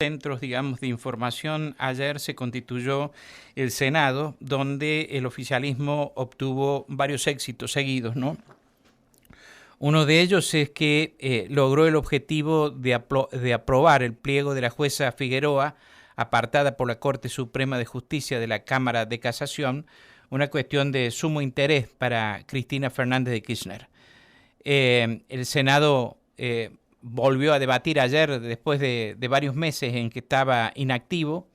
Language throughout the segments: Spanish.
centros, digamos, de información, ayer se constituyó el Senado, donde el oficialismo obtuvo varios éxitos seguidos, ¿no? Uno de ellos es que logró el objetivo de aprobar el pliego de la jueza Figueroa, apartada por la Corte Suprema de Justicia de la Cámara de Casación, una cuestión de sumo interés para Cristina Fernández de Kirchner. El Senado volvió a debatir ayer, después de varios meses en que estaba inactivo,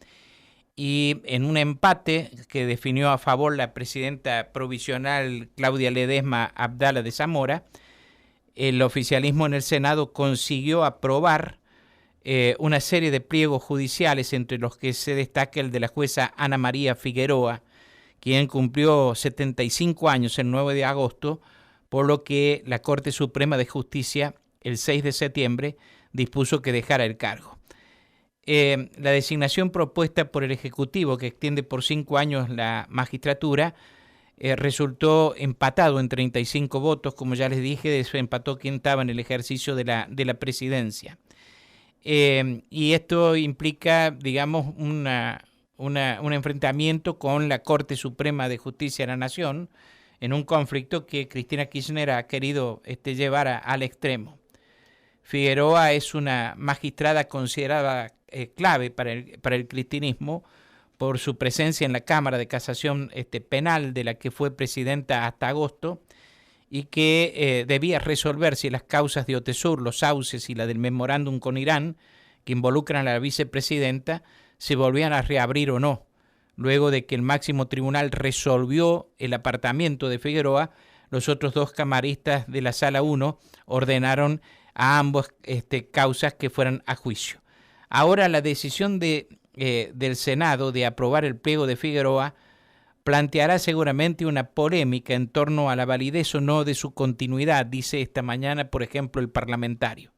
y en un empate que definió a favor la presidenta provisional Claudia Ledesma Abdala de Zamora, el oficialismo en el Senado consiguió aprobar una serie de pliegos judiciales, entre los que se destaca el de la jueza Ana María Figueroa, quien cumplió 75 años el 9 de agosto, por lo que la Corte Suprema de Justicia, el 6 de septiembre, dispuso que dejara el cargo. La designación propuesta por el Ejecutivo, que extiende por 5 años la magistratura, resultó empatado en 35 votos, como ya les dije, empató quien estaba en el ejercicio de la presidencia. Y esto implica, digamos, un enfrentamiento con la Corte Suprema de Justicia de la Nación, en un conflicto que Cristina Kirchner ha querido llevar al extremo. Figueroa es una magistrada considerada clave para el cristinismo por su presencia en la Cámara de Casación Penal, de la que fue presidenta hasta agosto, y que debía resolver si las causas de Otesur, los sauces y la del memorándum con Irán, que involucran a la vicepresidenta, se volvían a reabrir o no. Luego de que el máximo tribunal resolvió el apartamiento de Figueroa, los otros dos camaristas de la Sala 1 ordenaron a ambos causas que fueran a juicio. Ahora la decisión del Senado de aprobar el pliego de Figueroa planteará seguramente una polémica en torno a la validez o no de su continuidad, dice esta mañana, por ejemplo, el parlamentario.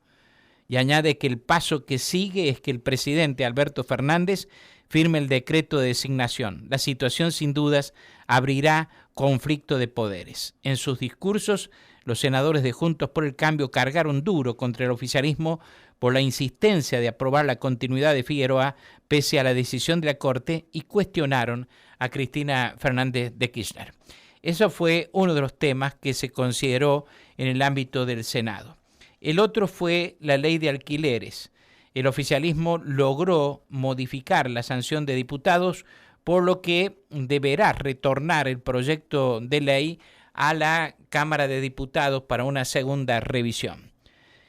Y añade que el paso que sigue es que el presidente Alberto Fernández firme el decreto de designación. La situación, sin dudas, abrirá conflicto de poderes. En sus discursos, los senadores de Juntos por el Cambio cargaron duro contra el oficialismo por la insistencia de aprobar la continuidad de Figueroa pese a la decisión de la Corte, y cuestionaron a Cristina Fernández de Kirchner. Eso fue uno de los temas que se consideró en el ámbito del Senado. El otro fue la ley de alquileres. El oficialismo logró modificar la sanción de diputados, por lo que deberá retornar el proyecto de ley a la Cámara de Diputados para una segunda revisión.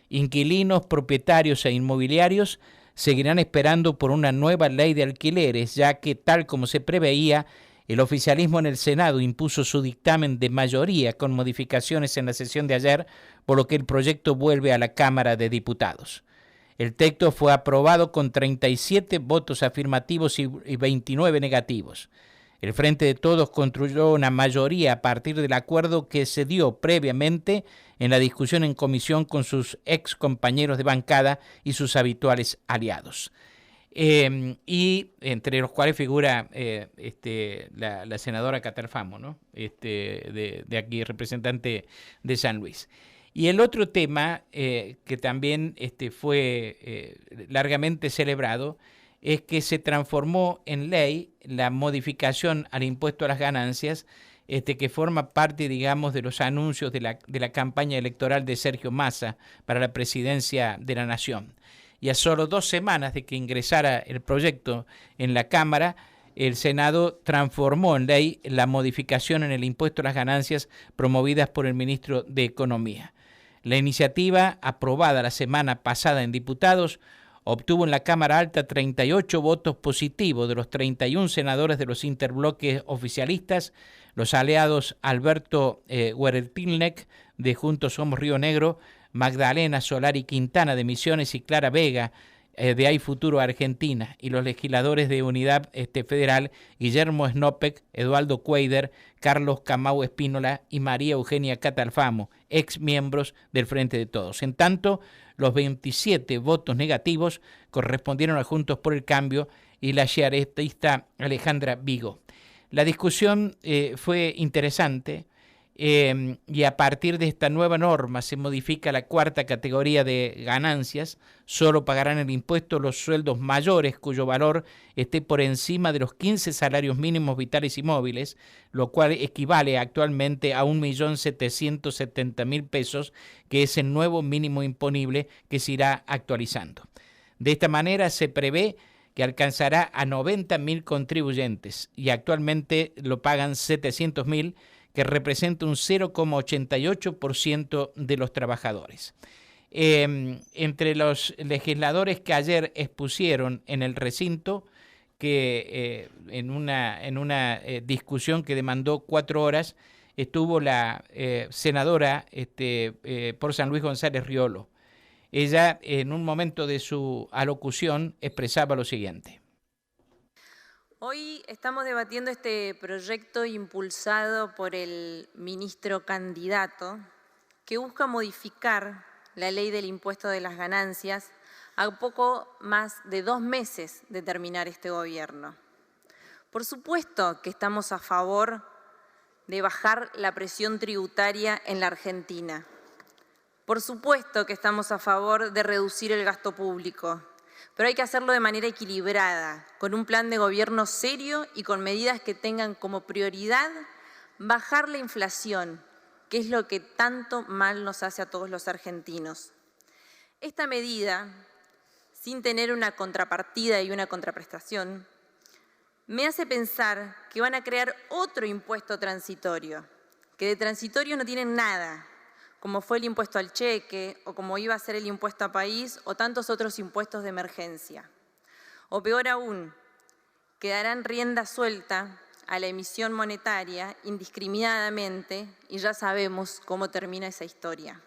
Inquilinos, propietarios e inmobiliarios seguirán esperando por una nueva ley de alquileres, ya que, tal como se preveía, el oficialismo en el Senado impuso su dictamen de mayoría con modificaciones en la sesión de ayer, por lo que el proyecto vuelve a la Cámara de Diputados. El texto fue aprobado con 37 votos afirmativos y 29 negativos. El Frente de Todos construyó una mayoría a partir del acuerdo que se dio previamente en la discusión en comisión con sus ex compañeros de bancada y sus habituales aliados. Y entre los cuales figura la senadora Caterfamo, ¿no? de aquí, representante de San Luis. Y el otro tema que también fue largamente celebrado es que se transformó en ley la modificación al impuesto a las ganancias, que forma parte, digamos, de los anuncios de la campaña electoral de Sergio Massa para la presidencia de la Nación. Y a solo 2 semanas de que ingresara el proyecto en la Cámara, el Senado transformó en ley la modificación en el impuesto a las ganancias promovidas por el ministro de Economía. La iniciativa, aprobada la semana pasada en diputados, obtuvo en la Cámara Alta 38 votos positivos de los 31 senadores de los interbloques oficialistas. Los aliados Alberto Huertilnec de Juntos Somos Río Negro, Magdalena Solari Quintana de Misiones y Clara Vega de Hay Futuro Argentina, y los legisladores de Unidad Federal Guillermo Snopek, Eduardo Cuader, Carlos Camau Espínola y María Eugenia Catalfamo, ex miembros del Frente de Todos. En tanto, los 27 votos negativos correspondieron a Juntos por el Cambio y la chiaretista Alejandra Vigo. La discusión fue interesante y a partir de esta nueva norma se modifica la cuarta categoría de ganancias. Solo pagarán el impuesto los sueldos mayores cuyo valor esté por encima de los 15 salarios mínimos vitales y móviles, lo cual equivale actualmente a 1.770.000 pesos, que es el nuevo mínimo imponible que se irá actualizando. De esta manera se prevé que alcanzará a 90.000 contribuyentes y actualmente lo pagan 700.000, que representa un 0,88% de los trabajadores. Entre los legisladores que ayer expusieron en el recinto, que en una discusión que demandó 4 horas, estuvo la senadora por San Luis González Riolo. Ella, en un momento de su alocución, expresaba lo siguiente. Hoy estamos debatiendo este proyecto impulsado por el ministro candidato que busca modificar la ley del impuesto de las ganancias a poco más de 2 meses de terminar este gobierno. Por supuesto que estamos a favor de bajar la presión tributaria en la Argentina. Por supuesto que estamos a favor de reducir el gasto público, pero hay que hacerlo de manera equilibrada, con un plan de gobierno serio y con medidas que tengan como prioridad bajar la inflación, que es lo que tanto mal nos hace a todos los argentinos. Esta medida, sin tener una contrapartida y una contraprestación, me hace pensar que van a crear otro impuesto transitorio, que de transitorio no tienen nada, como fue el impuesto al cheque, o como iba a ser el impuesto a país, o tantos otros impuestos de emergencia. O peor aún, que darán rienda suelta a la emisión monetaria indiscriminadamente, y ya sabemos cómo termina esa historia.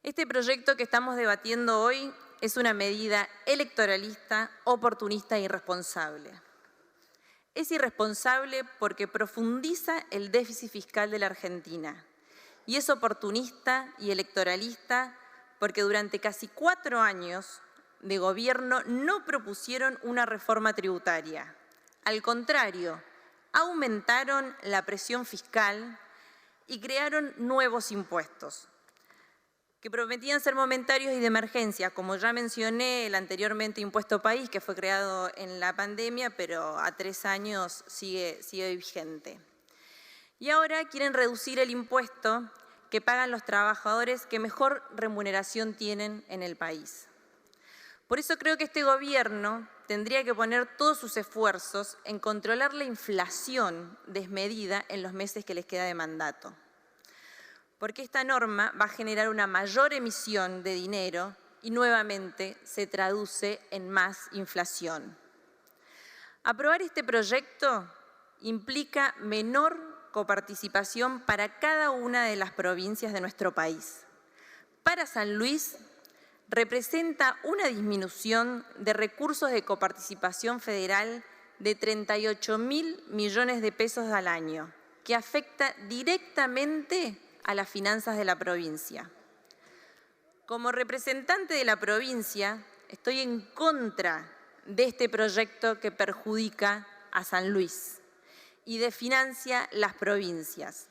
Este proyecto que estamos debatiendo hoy es una medida electoralista, oportunista e irresponsable. Es irresponsable porque profundiza el déficit fiscal de la Argentina. Y es oportunista y electoralista porque durante casi 4 años de gobierno no propusieron una reforma tributaria. Al contrario, aumentaron la presión fiscal y crearon nuevos impuestos que prometían ser momentarios y de emergencia, como ya mencioné, el anteriormente impuesto país, que fue creado en la pandemia, pero a 3 años sigue vigente. Y ahora quieren reducir el impuesto que pagan los trabajadores que mejor remuneración tienen en el país. Por eso creo que este gobierno tendría que poner todos sus esfuerzos en controlar la inflación desmedida en los meses que les queda de mandato. Porque esta norma va a generar una mayor emisión de dinero y nuevamente se traduce en más inflación. Aprobar este proyecto implica menor coparticipación para cada una de las provincias de nuestro país. Para San Luis representa una disminución de recursos de coparticipación federal de 38.000 millones de pesos al año, que afecta directamente a las finanzas de la provincia. Como representante de la provincia, estoy en contra de este proyecto que perjudica a San Luis y desfinancia las provincias,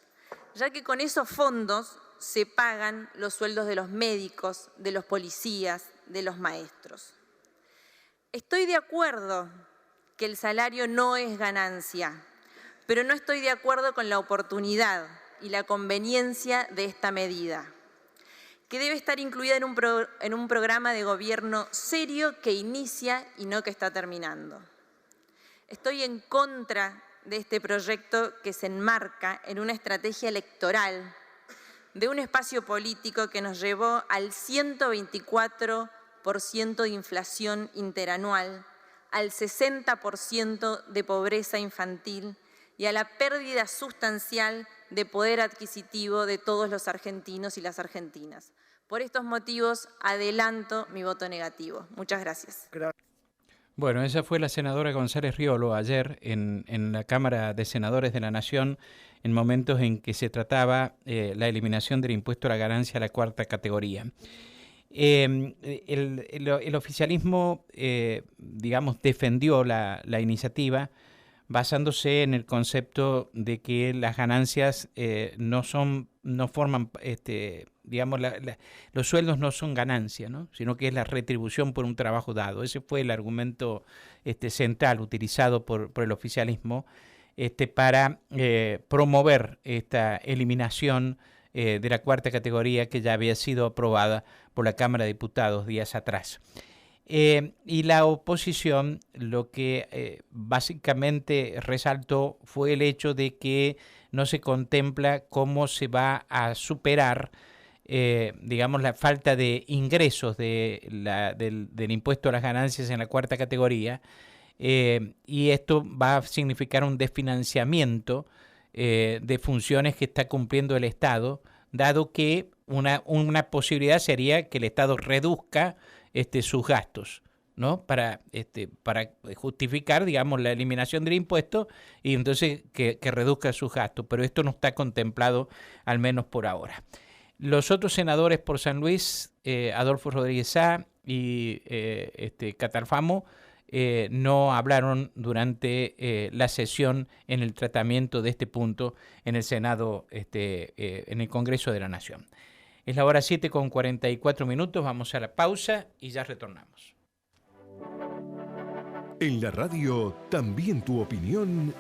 ya que con esos fondos se pagan los sueldos de los médicos, de los policías, de los maestros. Estoy de acuerdo que el salario no es ganancia, pero no estoy de acuerdo con la oportunidad y la conveniencia de esta medida, que debe estar incluida en un programa de gobierno serio que inicia y no que está terminando. Estoy en contra de este proyecto que se enmarca en una estrategia electoral de un espacio político que nos llevó al 124% de inflación interanual, al 60% de pobreza infantil y a la pérdida sustancial de poder adquisitivo de todos los argentinos y las argentinas. Por estos motivos, adelanto mi voto negativo. Muchas gracias. Bueno, esa fue la senadora González Riolo ayer en la Cámara de Senadores de la Nación, en momentos en que se trataba la eliminación del impuesto a la ganancia a la cuarta categoría. El oficialismo, digamos, defendió la iniciativa basándose en el concepto de que las ganancias no forman, digamos, los sueldos no son ganancia, ¿no? Sino que es la retribución por un trabajo dado. Ese fue el argumento central utilizado por el oficialismo para promover esta eliminación de la cuarta categoría que ya había sido aprobada por la Cámara de Diputados días atrás. Y la oposición lo que básicamente resaltó fue el hecho de que no se contempla cómo se va a superar, digamos, la falta de ingresos del impuesto a las ganancias en la cuarta categoría, y esto va a significar un desfinanciamiento de funciones que está cumpliendo el Estado, dado que una posibilidad sería que el Estado reduzca sus gastos, ¿no? Para justificar, digamos, la eliminación del impuesto y entonces que reduzca sus gastos, pero esto no está contemplado, al menos por ahora. Los otros senadores por San Luis, Adolfo Rodríguez Sá y Catalfamo, no hablaron durante la sesión en el tratamiento de este punto en el Senado, en el Congreso de la Nación. Es la hora 7:44, vamos a la pausa y ya retornamos. En la radio, también tu opinión